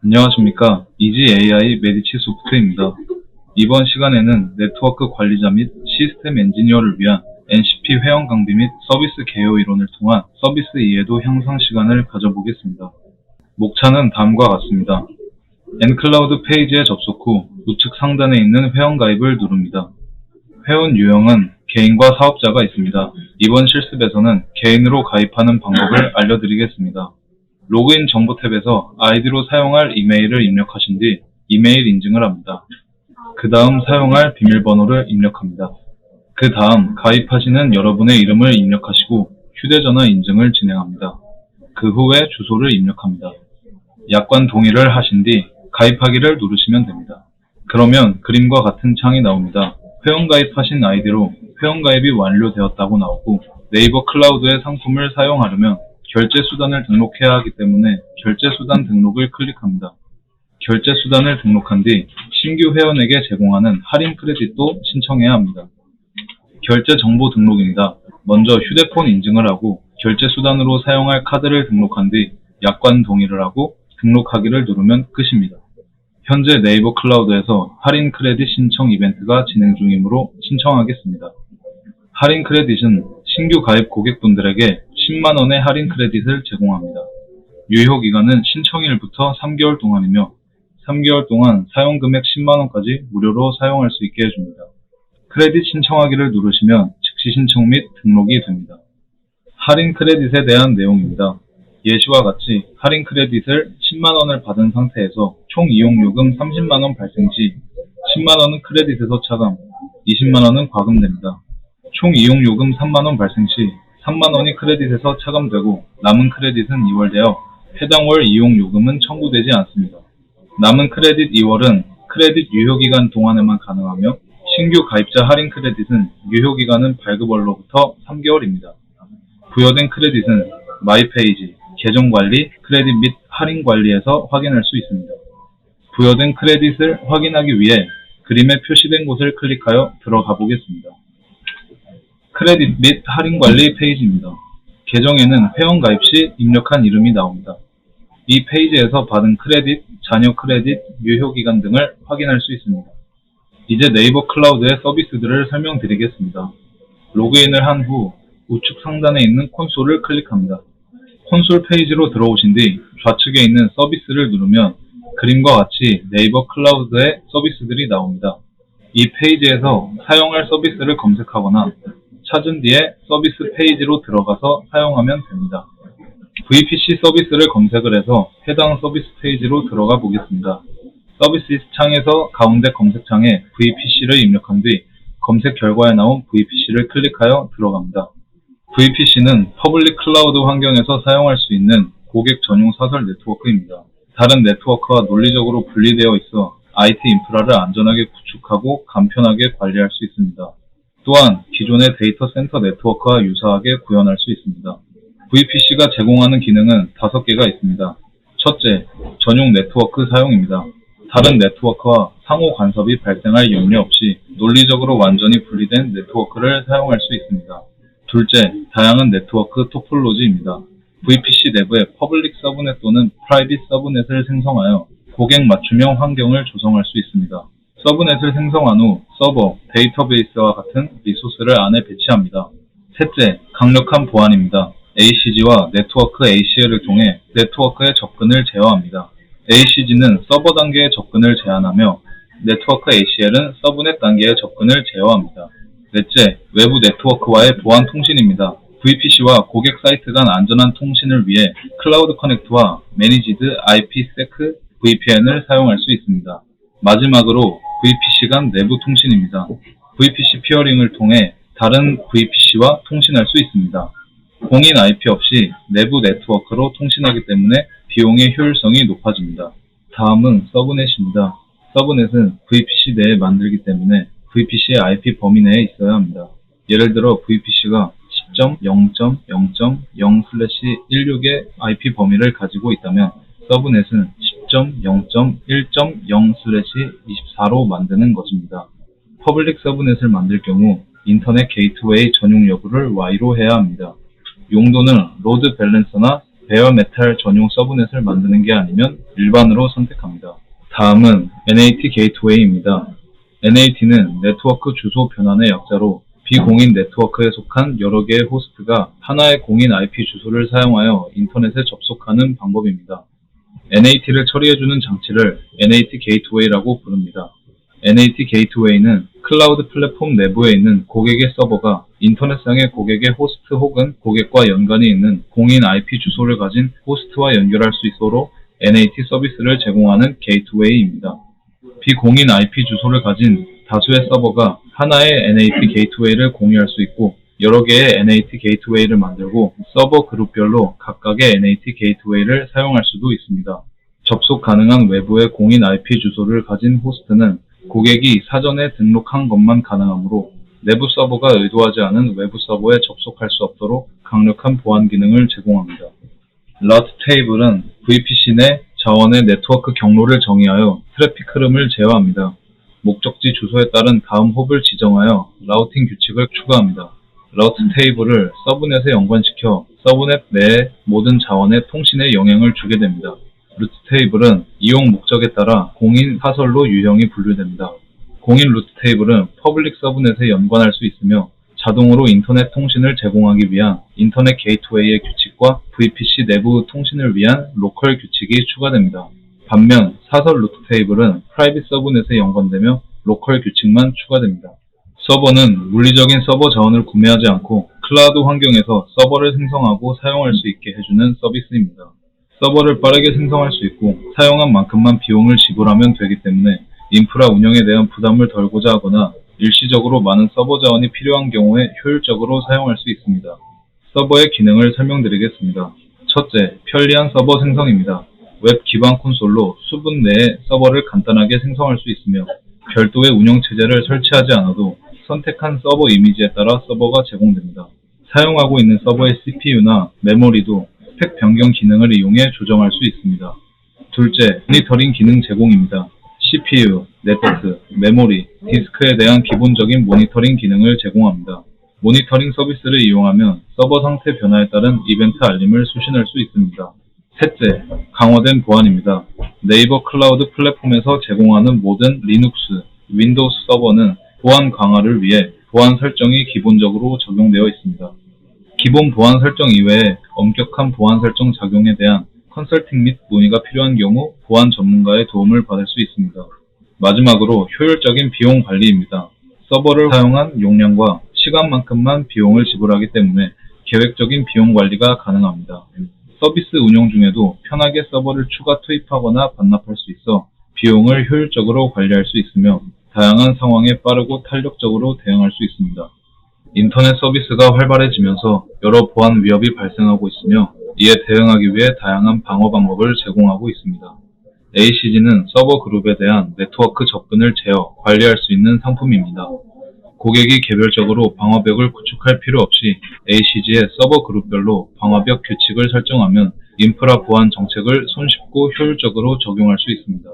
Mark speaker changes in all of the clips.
Speaker 1: 안녕하십니까. 이지 AI 메디치 소프트입니다. 이번 시간에는 네트워크 관리자 및 시스템 엔지니어를 위한 NCP 회원 강비 및 서비스 개요 이론을 통한 서비스 이해도 향상 시간을 가져보겠습니다. 목차는 다음과 같습니다. nCloud 페이지에 접속 후 우측 상단에 있는 회원 가입을 누릅니다. 회원 유형은 개인과 사업자가 있습니다. 이번 실습에서는 개인으로 가입하는 방법을 알려드리겠습니다. 로그인 정보 탭에서 아이디로 사용할 이메일을 입력하신 뒤 이메일 인증을 합니다. 그 다음 사용할 비밀번호를 입력합니다. 그 다음 가입하시는 여러분의 이름을 입력하시고 휴대전화 인증을 진행합니다. 그 후에 주소를 입력합니다. 약관 동의를 하신 뒤 가입하기를 누르시면 됩니다. 그러면 그림과 같은 창이 나옵니다. 회원 가입하신 아이디로 회원 가입이 완료되었다고 나오고 네이버 클라우드의 상품을 사용하려면 결제 수단을 등록해야 하기 때문에 결제 수단 등록을 클릭합니다. 결제 수단을 등록한 뒤 신규 회원에게 제공하는 할인 크레딧도 신청해야 합니다. 결제 정보 등록입니다. 먼저 휴대폰 인증을 하고 결제 수단으로 사용할 카드를 등록한 뒤 약관 동의를 하고 등록하기를 누르면 끝입니다. 현재 네이버 클라우드에서 할인 크레딧 신청 이벤트가 진행 중이므로 신청하겠습니다. 할인 크레딧은 신규 가입 고객분들에게 10만원의 할인 크레딧을 제공합니다. 유효기간은 신청일부터 3개월 동안이며 3개월 동안 사용금액 10만원까지 무료로 사용할 수 있게 해줍니다. 크레딧 신청하기를 누르시면 즉시 신청 및 등록이 됩니다. 할인 크레딧에 대한 내용입니다. 예시와 같이 할인 크레딧을 10만원을 받은 상태에서 총 이용요금 30만원 발생 시 10만원은 크레딧에서 차감, 20만원은 과금됩니다. 총 이용요금 3만원 발생 시 3만원이 크레딧에서 차감되고 남은 크레딧은 이월되어 해당 월 이용요금은 청구되지 않습니다. 남은 크레딧 2월은 크레딧 유효기간 동안에만 가능하며 신규 가입자 할인 크레딧은 유효기간은 발급월로부터 3개월입니다. 부여된 크레딧은 마이페이지, 계정관리, 크레딧 및 할인 관리에서 확인할 수 있습니다. 부여된 크레딧을 확인하기 위해 그림에 표시된 곳을 클릭하여 들어가 보겠습니다. 크레딧 및 할인 관리 페이지입니다. 계정에는 회원 가입 시 입력한 이름이 나옵니다. 이 페이지에서 받은 크레딧, 잔여 크레딧, 유효기간 등을 확인할 수 있습니다. 이제 네이버 클라우드의 서비스들을 설명드리겠습니다. 로그인을 한 후 우측 상단에 있는 콘솔을 클릭합니다. 콘솔 페이지로 들어오신 뒤 좌측에 있는 서비스를 누르면 그림과 같이 네이버 클라우드의 서비스들이 나옵니다. 이 페이지에서 사용할 서비스를 검색하거나 찾은 뒤에 서비스 페이지로 들어가서 사용하면 됩니다. VPC 서비스를 검색을 해서 해당 서비스 페이지로 들어가 보겠습니다. 서비스 창에서 가운데 검색창에 VPC를 입력한 뒤 검색 결과에 나온 VPC를 클릭하여 들어갑니다. VPC는 퍼블릭 클라우드 환경에서 사용할 수 있는 고객 전용 사설 네트워크입니다. 다른 네트워크와 논리적으로 분리되어 있어 IT 인프라를 안전하게 구축하고 간편하게 관리할 수 있습니다. 또한 기존의 데이터 센터 네트워크와 유사하게 구현할 수 있습니다. VPC가 제공하는 기능은 5개가 있습니다. 첫째, 전용 네트워크 사용입니다. 다른 네트워크와 상호 간섭이 발생할 염려 없이 논리적으로 완전히 분리된 네트워크를 사용할 수 있습니다. 둘째, 다양한 네트워크 토폴로지입니다. VPC 내부에 퍼블릭 서브넷 또는 프라이빗 서브넷을 생성하여 고객 맞춤형 환경을 조성할 수 있습니다. 서브넷을 생성한 후 서버, 데이터베이스와 같은 리소스를 안에 배치합니다. 셋째, 강력한 보안입니다. ACG와 네트워크 ACL을 통해 네트워크의 접근을 제어합니다. ACG는 서버 단계의 접근을 제한하며 네트워크 ACL은 서브넷 단계의 접근을 제어합니다. 넷째, 외부 네트워크와의 보안 통신입니다. VPC와 고객 사이트 간 안전한 통신을 위해 클라우드 커넥트와 매니지드 IPsec VPN을 사용할 수 있습니다. 마지막으로 VPC 간 내부 통신입니다. VPC 피어링을 통해 다른 VPC와 통신할 수 있습니다. 공인 IP 없이 내부 네트워크로 통신하기 때문에 비용의 효율성이 높아집니다. 다음은 서브넷입니다. 서브넷은 VPC 내에 만들기 때문에 VPC의 IP 범위 내에 있어야 합니다. 예를 들어 VPC가 10.0.0.0/16의 IP 범위를 가지고 있다면 서브넷은 10.0.1.0/24로 만드는 것입니다. 퍼블릭 서브넷을 만들 경우 인터넷 게이트웨이 전용 여부를 Y로 해야 합니다. 용도는 로드 밸런서나 베어메탈 전용 서브넷을 만드는 게 아니면 일반으로 선택합니다. 다음은 NAT 게이트웨이입니다. NAT는 네트워크 주소 변환의 약자로 비공인 네트워크에 속한 여러 개의 호스트가 하나의 공인 IP 주소를 사용하여 인터넷에 접속하는 방법입니다. NAT를 처리해주는 장치를 NAT 게이트웨이라고 부릅니다. NAT 게이트웨이는 클라우드 플랫폼 내부에 있는 고객의 서버가 인터넷상의 고객의 호스트 혹은 고객과 연관이 있는 공인 IP 주소를 가진 호스트와 연결할 수 있도록 NAT 서비스를 제공하는 게이트웨이입니다. 비공인 IP 주소를 가진 다수의 서버가 하나의 NAT 게이트웨이를 공유할 수 있고 여러 개의 NAT 게이트웨이를 만들고 서버 그룹별로 각각의 NAT 게이트웨이를 사용할 수도 있습니다. 접속 가능한 외부의 공인 IP 주소를 가진 호스트는 고객이 사전에 등록한 것만 가능하므로 내부 서버가 의도하지 않은 외부 서버에 접속할 수 없도록 강력한 보안 기능을 제공합니다. 라우트 테이블은 VPC 내 자원의 네트워크 경로를 정의하여 트래픽 흐름을 제어합니다. 목적지 주소에 따른 다음 홉을 지정하여 라우팅 규칙을 추가합니다. 라우트 테이블을 서브넷에 연관시켜 서브넷 내의 모든 자원의 통신에 영향을 주게 됩니다. 루트 테이블은 이용 목적에 따라 공인 사설로 유형이 분류됩니다. 공인 루트 테이블은 퍼블릭 서브넷에 연관할 수 있으며 자동으로 인터넷 통신을 제공하기 위한 인터넷 게이트웨이의 규칙과 VPC 내부 통신을 위한 로컬 규칙이 추가됩니다. 반면 사설 루트 테이블은 프라이빗 서브넷에 연관되며 로컬 규칙만 추가됩니다. 서버는 물리적인 서버 자원을 구매하지 않고 클라우드 환경에서 서버를 생성하고 사용할 수 있게 해주는 서비스입니다. 서버를 빠르게 생성할 수 있고 사용한 만큼만 비용을 지불하면 되기 때문에 인프라 운영에 대한 부담을 덜고자 하거나 일시적으로 많은 서버 자원이 필요한 경우에 효율적으로 사용할 수 있습니다. 서버의 기능을 설명드리겠습니다. 첫째, 편리한 서버 생성입니다. 웹 기반 콘솔로 수분 내에 서버를 간단하게 생성할 수 있으며 별도의 운영체제를 설치하지 않아도 선택한 서버 이미지에 따라 서버가 제공됩니다. 사용하고 있는 서버의 CPU나 메모리도 스펙 변경 기능을 이용해 조정할 수 있습니다. 둘째, 모니터링 기능 제공입니다. CPU, 네트워크, 메모리, 디스크에 대한 기본적인 모니터링 기능을 제공합니다. 모니터링 서비스를 이용하면 서버 상태 변화에 따른 이벤트 알림을 수신할 수 있습니다. 셋째, 강화된 보안입니다. 네이버 클라우드 플랫폼에서 제공하는 모든 리눅스, 윈도우스 서버는 보안 강화를 위해 보안 설정이 기본적으로 적용되어 있습니다. 기본 보안 설정 이외에 엄격한 보안 설정 작용에 대한 컨설팅 및 문의가 필요한 경우 보안 전문가의 도움을 받을 수 있습니다. 마지막으로 효율적인 비용 관리입니다. 서버를 사용한 용량과 시간만큼만 비용을 지불하기 때문에 계획적인 비용 관리가 가능합니다. 서비스 운영 중에도 편하게 서버를 추가 투입하거나 반납할 수 있어 비용을 효율적으로 관리할 수 있으며 다양한 상황에 빠르고 탄력적으로 대응할 수 있습니다. 인터넷 서비스가 활발해지면서 여러 보안 위협이 발생하고 있으며 이에 대응하기 위해 다양한 방어 방법을 제공하고 있습니다. ACG는 서버 그룹에 대한 네트워크 접근을 제어, 관리할 수 있는 상품입니다. 고객이 개별적으로 방어벽을 구축할 필요 없이 ACG의 서버 그룹별로 방어벽 규칙을 설정하면 인프라 보안 정책을 손쉽고 효율적으로 적용할 수 있습니다.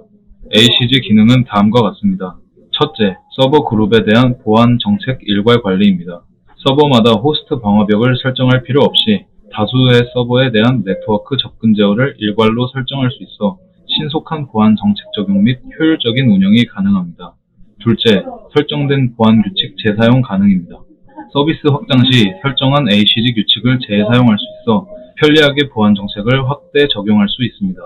Speaker 1: ACG 기능은 다음과 같습니다. 첫째, 서버 그룹에 대한 보안 정책 일괄 관리입니다. 서버마다 호스트 방어벽을 설정할 필요 없이 다수의 서버에 대한 네트워크 접근 제어를 일괄로 설정할 수 있어 신속한 보안 정책 적용 및 효율적인 운영이 가능합니다. 둘째, 설정된 보안 규칙 재사용 가능입니다. 서비스 확장 시 설정한 ACG 규칙을 재사용할 수 있어 편리하게 보안 정책을 확대 적용할 수 있습니다.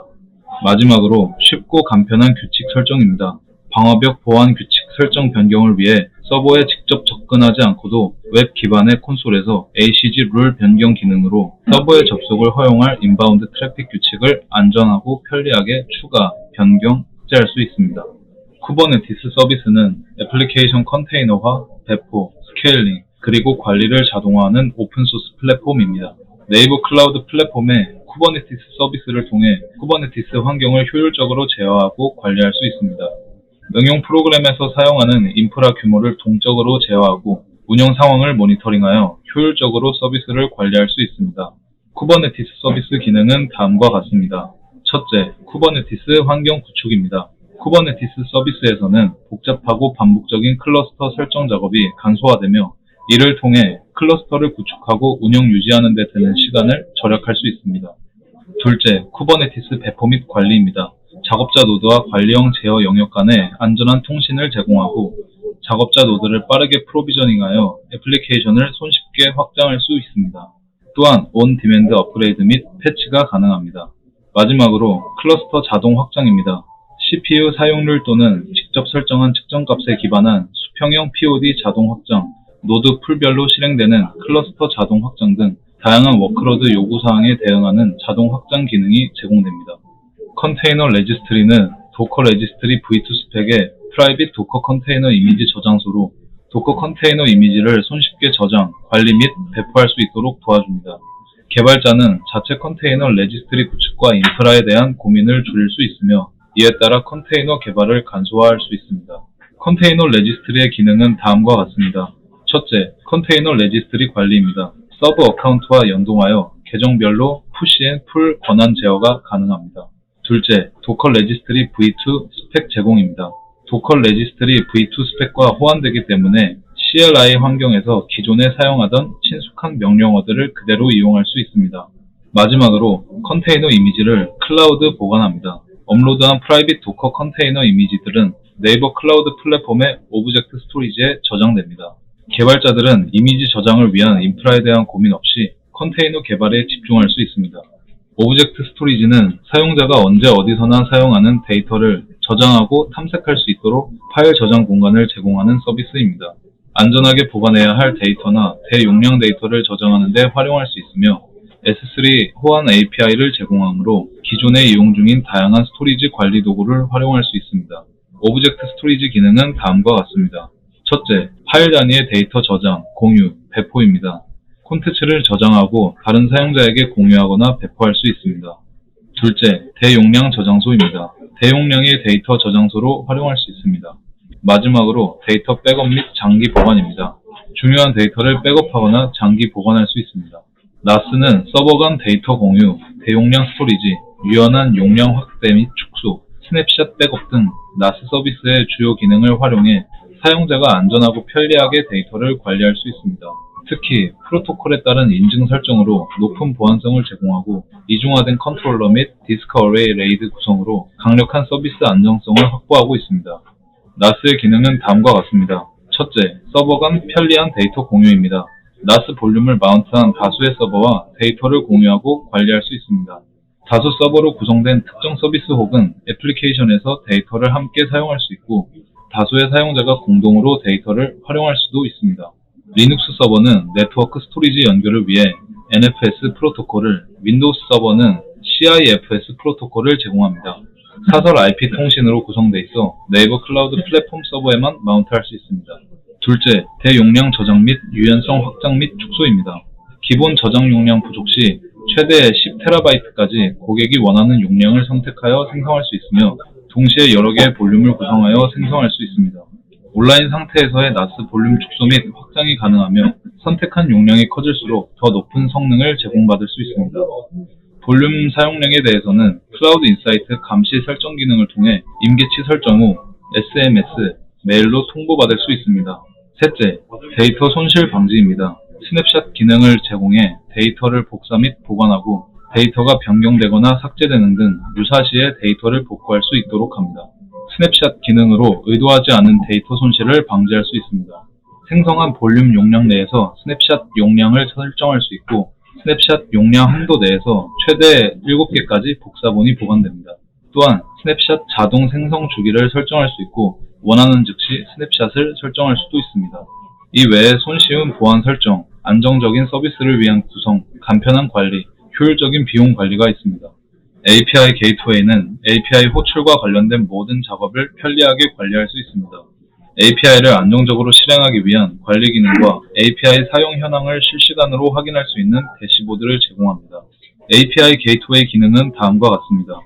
Speaker 1: 마지막으로 쉽고 간편한 규칙 설정입니다. 방어벽 보안 규칙 설정 변경을 위해 서버에 직접 접근하지 않고도 웹 기반의 콘솔에서 ACG 룰 변경 기능으로 서버의 접속을 허용할 인바운드 트래픽 규칙을 안전하고 편리하게 추가, 변경, 삭제할 수 있습니다. 쿠버네티스 서비스는 애플리케이션 컨테이너화, 배포, 스케일링, 그리고 관리를 자동화하는 오픈소스 플랫폼입니다. 네이버 클라우드 플랫폼의 쿠버네티스 서비스를 통해 쿠버네티스 환경을 효율적으로 제어하고 관리할 수 있습니다. 응용 프로그램에서 사용하는 인프라 규모를 동적으로 제어하고 운영 상황을 모니터링하여 효율적으로 서비스를 관리할 수 있습니다. 쿠버네티스 서비스 기능은 다음과 같습니다. 첫째, 쿠버네티스 환경 구축입니다. 쿠버네티스 서비스에서는 복잡하고 반복적인 클러스터 설정 작업이 간소화되며 이를 통해 클러스터를 구축하고 운영 유지하는 데 드는 시간을 절약할 수 있습니다. 둘째, 쿠버네티스 배포 및 관리입니다. 작업자 노드와 관리형 제어 영역 간의 안전한 통신을 제공하고 작업자 노드를 빠르게 프로비저닝하여 애플리케이션을 손쉽게 확장할 수 있습니다. 또한 온 디맨드 업그레이드 및 패치가 가능합니다. 마지막으로 클러스터 자동 확장입니다. CPU 사용률 또는 직접 설정한 측정값에 기반한 수평형 POD 자동 확장, 노드 풀별로 실행되는 클러스터 자동 확장 등 다양한 워크로드 요구사항에 대응하는 자동 확장 기능이 제공됩니다. 컨테이너 레지스트리는 도커 레지스트리 V2 스펙의 프라이빗 도커 컨테이너 이미지 저장소로 도커 컨테이너 이미지를 손쉽게 저장, 관리 및 배포할 수 있도록 도와줍니다. 개발자는 자체 컨테이너 레지스트리 구축과 인프라에 대한 고민을 줄일 수 있으며 이에 따라 컨테이너 개발을 간소화할 수 있습니다. 컨테이너 레지스트리의 기능은 다음과 같습니다. 첫째, 컨테이너 레지스트리 관리입니다. 서브 어카운트와 연동하여 계정별로 푸시 앤 풀 권한 제어가 가능합니다. 둘째, 도커 레지스트리 V2 스펙 제공입니다. 도커 레지스트리 V2 스펙과 호환되기 때문에 CLI 환경에서 기존에 사용하던 친숙한 명령어들을 그대로 이용할 수 있습니다. 마지막으로 컨테이너 이미지를 클라우드 보관합니다. 업로드한 프라이빗 도커 컨테이너 이미지들은 네이버 클라우드 플랫폼의 오브젝트 스토리지에 저장됩니다. 개발자들은 이미지 저장을 위한 인프라에 대한 고민 없이 컨테이너 개발에 집중할 수 있습니다. 오브젝트 스토리지는 사용자가 언제 어디서나 사용하는 데이터를 저장하고 탐색할 수 있도록 파일 저장 공간을 제공하는 서비스입니다. 안전하게 보관해야 할 데이터나 대용량 데이터를 저장하는 데 활용할 수 있으며 S3 호환 API를 제공하므로 기존에 이용 중인 다양한 스토리지 관리 도구를 활용할 수 있습니다. 오브젝트 스토리지 기능은 다음과 같습니다. 첫째, 파일 단위의 데이터 저장, 공유, 배포입니다. 콘텐츠를 저장하고 다른 사용자에게 공유하거나 배포할 수 있습니다. 둘째, 대용량 저장소입니다. 대용량의 데이터 저장소로 활용할 수 있습니다. 마지막으로 데이터 백업 및 장기 보관입니다. 중요한 데이터를 백업하거나 장기 보관할 수 있습니다. NAS는 서버 간 데이터 공유, 대용량 스토리지, 유연한 용량 확대 및 축소, 스냅샷 백업 등 NAS 서비스의 주요 기능을 활용해 사용자가 안전하고 편리하게 데이터를 관리할 수 있습니다. 특히 프로토콜에 따른 인증 설정으로 높은 보안성을 제공하고 이중화된 컨트롤러 및 디스크 어레이 레이드 구성으로 강력한 서비스 안정성을 확보하고 있습니다. NAS의 기능은 다음과 같습니다. 첫째, 서버 간 편리한 데이터 공유입니다. NAS 볼륨을 마운트한 다수의 서버와 데이터를 공유하고 관리할 수 있습니다. 다수 서버로 구성된 특정 서비스 혹은 애플리케이션에서 데이터를 함께 사용할 수 있고 다수의 사용자가 공동으로 데이터를 활용할 수도 있습니다. 리눅스 서버는 네트워크 스토리지 연결을 위해 NFS 프로토콜을, 윈도우스 서버는 CIFS 프로토콜을 제공합니다. 사설 IP 통신으로 구성되어 있어 네이버 클라우드 플랫폼 서버에만 마운트할 수 있습니다. 둘째, 대용량 저장 및 유연성 확장 및 축소입니다. 기본 저장 용량 부족 시 최대 10TB까지 고객이 원하는 용량을 선택하여 생성할 수 있으며 동시에 여러 개의 볼륨을 구성하여 생성할 수 있습니다. 온라인 상태에서의 NAS 볼륨 축소 및 확장이 가능하며 선택한 용량이 커질수록 더 높은 성능을 제공받을 수 있습니다. 볼륨 사용량에 대해서는 클라우드 인사이트 감시 설정 기능을 통해 임계치 설정 후 SMS, 메일로 통보받을 수 있습니다. 셋째, 데이터 손실 방지입니다. 스냅샷 기능을 제공해 데이터를 복사 및 보관하고 데이터가 변경되거나 삭제되는 등 유사시에 데이터를 복구할 수 있도록 합니다. 스냅샷 기능으로 의도하지 않은 데이터 손실을 방지할 수 있습니다. 생성한 볼륨 용량 내에서 스냅샷 용량을 설정할 수 있고 스냅샷 용량 한도 내에서 최대 7개까지 복사본이 보관됩니다. 또한 스냅샷 자동 생성 주기를 설정할 수 있고 원하는 즉시 스냅샷을 설정할 수도 있습니다. 이 외에 손쉬운 보안 설정, 안정적인 서비스를 위한 구성, 간편한 관리, 효율적인 비용 관리가 있습니다. API 게이트웨이는 API 호출과 관련된 모든 작업을 편리하게 관리할 수 있습니다. API를 안정적으로 실행하기 위한 관리 기능과 API 사용 현황을 실시간으로 확인할 수 있는 대시보드를 제공합니다. API 게이트웨이 기능은 다음과 같습니다.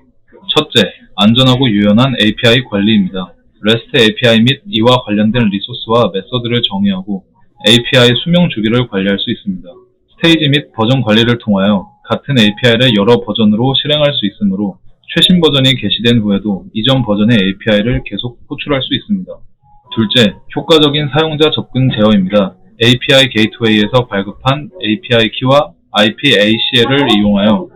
Speaker 1: 첫째, 안전하고 유연한 API 관리입니다. REST API 및 이와 관련된 리소스와 메서드를 정의하고 API 수명 주기를 관리할 수 있습니다. 스테이지 및 버전 관리를 통하여 같은 API를 여러 버전으로 실행할 수 있으므로 최신 버전이 게시된 후에도 이전 버전의 API를 계속 호출할 수 있습니다. 둘째, 효과적인 사용자 접근 제어입니다. API 게이트웨이에서 발급한 API 키와 IP-ACL을 이용하여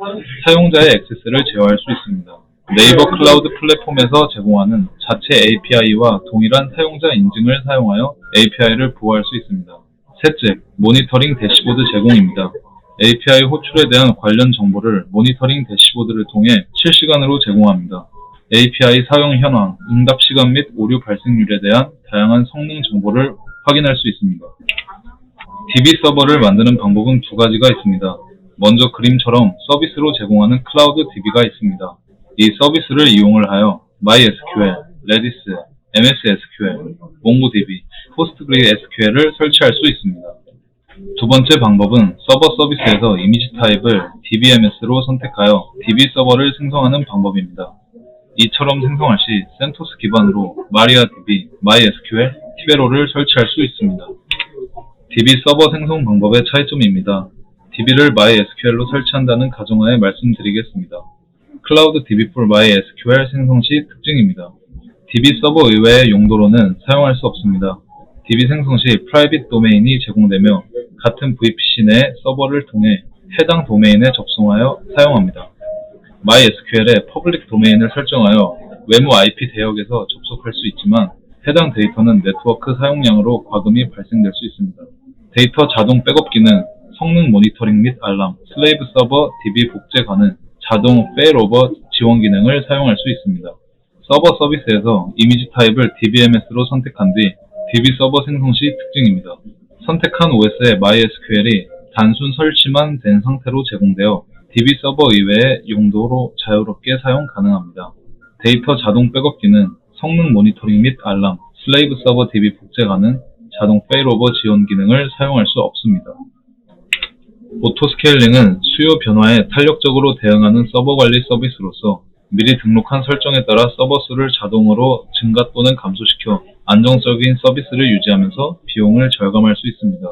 Speaker 1: 사용자의 액세스를 제어할 수 있습니다. 네이버 클라우드 플랫폼에서 제공하는 자체 API와 동일한 사용자 인증을 사용하여 API를 보호할 수 있습니다. 셋째, 모니터링 대시보드 제공입니다. API 호출에 대한 관련 정보를 모니터링 대시보드를 통해 실시간으로 제공합니다. API 사용 현황, 응답 시간 및 오류 발생률에 대한 다양한 성능 정보를 확인할 수 있습니다. DB 서버를 만드는 방법은 두 가지가 있습니다. 먼저 그림처럼 서비스로 제공하는 클라우드 DB가 있습니다. 이 서비스를 이용을 하여 MySQL, Redis, MS SQL, MongoDB, PostgreSQL을 설치할 수 있습니다. 두 번째 방법은 서버 서비스에서 이미지 타입을 DBMS로 선택하여 DB 서버를 생성하는 방법입니다. 이처럼 생성할 시 센토스 기반으로 MariaDB, MySQL, 티베로를 설치할 수 있습니다. DB 서버 생성 방법의 차이점입니다. DB를 MySQL로 설치한다는 가정하에 말씀드리겠습니다. 클라우드 DB for MySQL 생성 시 특징입니다. DB 서버 이외의 용도로는 사용할 수 없습니다. DB 생성 시 프라이빗 도메인이 제공되며 같은 VPC 내 서버를 통해 해당 도메인에 접속하여 사용합니다. MySQL에 퍼블릭 도메인을 설정하여 외부 IP 대역에서 접속할 수 있지만 해당 데이터는 네트워크 사용량으로 과금이 발생될 수 있습니다. 데이터 자동 백업 기능, 성능 모니터링 및 알람, 슬레이브 서버 DB 복제 가능, 자동 페일오버 지원 기능을 사용할 수 있습니다. 서버 서비스에서 이미지 타입을 DBMS로 선택한 뒤 DB 서버 생성 시 특징입니다. 선택한 OS에 MySQL이 단순 설치만 된 상태로 제공되어 DB 서버 이외의 용도로 자유롭게 사용 가능합니다. 데이터 자동 백업 기능, 성능 모니터링 및 알람, 슬레이브 서버 DB 복제 가능, 자동 페일오버 지원 기능을 사용할 수 없습니다. 오토스케일링은 수요 변화에 탄력적으로 대응하는 서버 관리 서비스로서 미리 등록한 설정에 따라 서버 수를 자동으로 증가 또는 감소시켜 안정적인 서비스를 유지하면서 비용을 절감할 수 있습니다.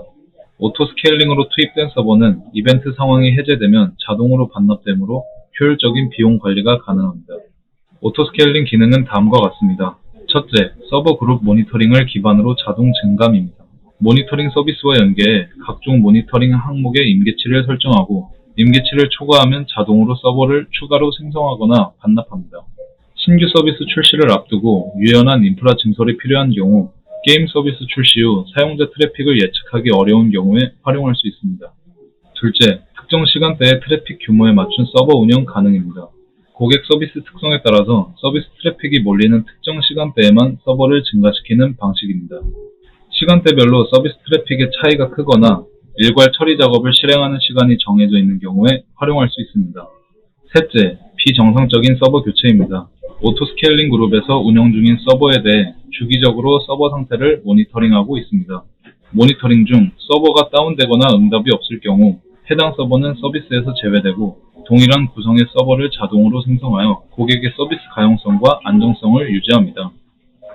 Speaker 1: 오토스케일링으로 투입된 서버는 이벤트 상황이 해제되면 자동으로 반납되므로 효율적인 비용 관리가 가능합니다. 오토스케일링 기능은 다음과 같습니다. 첫째, 서버 그룹 모니터링을 기반으로 자동 증감입니다. 모니터링 서비스와 연계해 각종 모니터링 항목의 임계치를 설정하고 임계치를 초과하면 자동으로 서버를 추가로 생성하거나 반납합니다. 신규 서비스 출시를 앞두고 유연한 인프라 증설이 필요한 경우 게임 서비스 출시 후 사용자 트래픽을 예측하기 어려운 경우에 활용할 수 있습니다. 둘째, 특정 시간대의 트래픽 규모에 맞춘 서버 운영 가능입니다. 고객 서비스 특성에 따라서 서비스 트래픽이 몰리는 특정 시간대에만 서버를 증가시키는 방식입니다. 시간대별로 서비스 트래픽의 차이가 크거나 일괄 처리 작업을 실행하는 시간이 정해져 있는 경우에 활용할 수 있습니다. 셋째, 비정상적인 서버 교체입니다. 오토스케일링 그룹에서 운영 중인 서버에 대해 주기적으로 서버 상태를 모니터링하고 있습니다. 모니터링 중 서버가 다운되거나 응답이 없을 경우 해당 서버는 서비스에서 제외되고 동일한 구성의 서버를 자동으로 생성하여 고객의 서비스 가용성과 안정성을 유지합니다.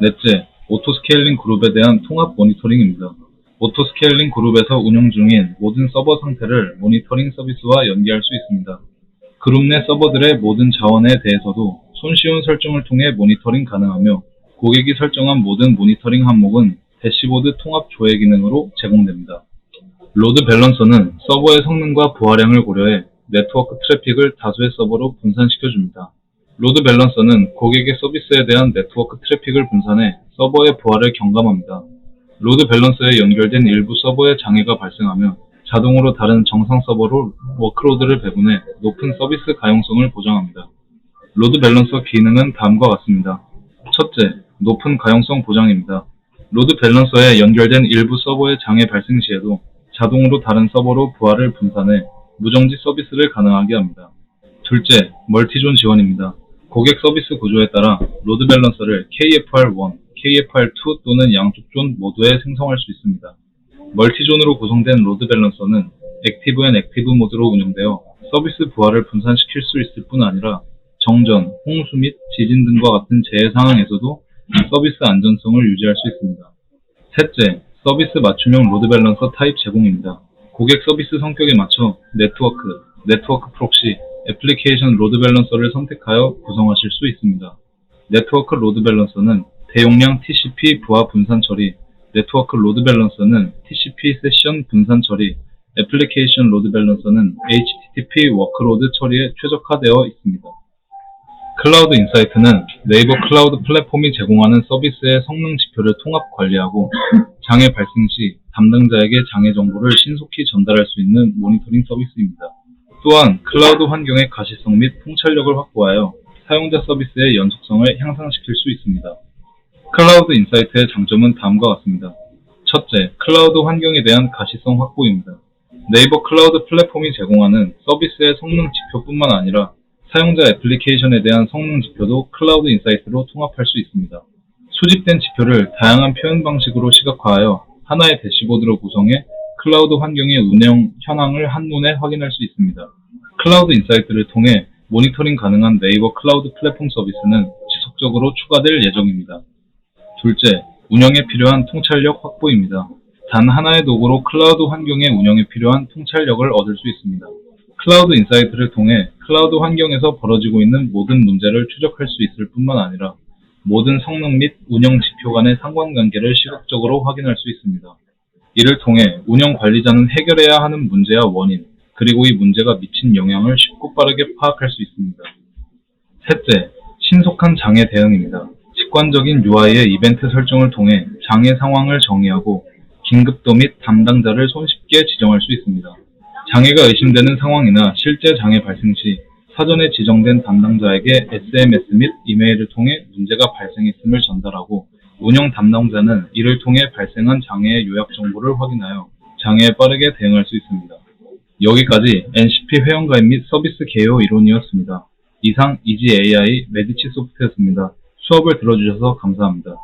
Speaker 1: 넷째, 오토스케일링 그룹에 대한 통합 모니터링입니다. 오토스케일링 그룹에서 운영 중인 모든 서버 상태를 모니터링 서비스와 연계할 수 있습니다. 그룹 내 서버들의 모든 자원에 대해서도 손쉬운 설정을 통해 모니터링 가능하며 고객이 설정한 모든 모니터링 항목은 대시보드 통합 조회 기능으로 제공됩니다. 로드 밸런서는 서버의 성능과 부하량을 고려해 네트워크 트래픽을 다수의 서버로 분산시켜줍니다. 로드 밸런서는 고객의 서비스에 대한 네트워크 트래픽을 분산해 서버의 부하를 경감합니다. 로드 밸런서에 연결된 일부 서버에 장애가 발생하면 자동으로 다른 정상 서버로 워크로드를 배분해 높은 서비스 가용성을 보장합니다. 로드 밸런서 기능은 다음과 같습니다. 첫째, 높은 가용성 보장입니다. 로드 밸런서에 연결된 일부 서버의 장애 발생 시에도 자동으로 다른 서버로 부하를 분산해 무정지 서비스를 가능하게 합니다. 둘째, 멀티존 지원입니다. 고객 서비스 구조에 따라 로드 밸런서를 KFR1, KFR2 또는 양쪽 존 모두에 생성할 수 있습니다. 멀티존으로 구성된 로드 밸런서는 액티브 앤 액티브 모드로 운영되어 서비스 부하를 분산시킬 수 있을 뿐 아니라 정전, 홍수 및 지진 등과 같은 재해 상황에서도 서비스 안전성을 유지할 수 있습니다. 셋째, 서비스 맞춤형 로드 밸런서 타입 제공입니다. 고객 서비스 성격에 맞춰 네트워크 프록시, 애플리케이션 로드 밸런서를 선택하여 구성하실 수 있습니다. 네트워크 로드 밸런서는 대용량 TCP 부하 분산 처리, 네트워크 로드 밸런서는 TCP 세션 분산 처리, 애플리케이션 로드 밸런서는 HTTP 워크로드 처리에 최적화되어 있습니다. 클라우드 인사이트는 네이버 클라우드 플랫폼이 제공하는 서비스의 성능 지표를 통합 관리하고 장애 발생 시 담당자에게 장애 정보를 신속히 전달할 수 있는 모니터링 서비스입니다. 또한 클라우드 환경의 가시성 및 통찰력을 확보하여 사용자 서비스의 연속성을 향상시킬 수 있습니다. 클라우드 인사이트의 장점은 다음과 같습니다. 첫째, 클라우드 환경에 대한 가시성 확보입니다. 네이버 클라우드 플랫폼이 제공하는 서비스의 성능 지표뿐만 아니라 사용자 애플리케이션에 대한 성능 지표도 클라우드 인사이트로 통합할 수 있습니다. 수집된 지표를 다양한 표현 방식으로 시각화하여 하나의 대시보드로 구성해 클라우드 환경의 운영 현황을 한눈에 확인할 수 있습니다. 클라우드 인사이트를 통해 모니터링 가능한 네이버 클라우드 플랫폼 서비스는 지속적으로 추가될 예정입니다. 둘째, 운영에 필요한 통찰력 확보입니다. 단 하나의 도구로 클라우드 환경의 운영에 필요한 통찰력을 얻을 수 있습니다. 클라우드 인사이트를 통해 클라우드 환경에서 벌어지고 있는 모든 문제를 추적할 수 있을 뿐만 아니라 모든 성능 및 운영 지표 간의 상관관계를 시각적으로 확인할 수 있습니다. 이를 통해 운영 관리자는 해결해야 하는 문제와 원인, 그리고 이 문제가 미친 영향을 쉽고 빠르게 파악할 수 있습니다. 셋째, 신속한 장애 대응입니다. 직관적인 UI의 이벤트 설정을 통해 장애 상황을 정의하고 긴급도 및 담당자를 손쉽게 지정할 수 있습니다. 장애가 의심되는 상황이나 실제 장애 발생 시 사전에 지정된 담당자에게 SMS 및 이메일을 통해 문제가 발생했음을 전달하고 운영 담당자는 이를 통해 발생한 장애의 요약 정보를 확인하여 장애에 빠르게 대응할 수 있습니다. 여기까지 NCP 회원가입 및 서비스 개요 이론이었습니다. 이상 이지 AI 메디치 소프트였습니다. 수업을 들어주셔서 감사합니다.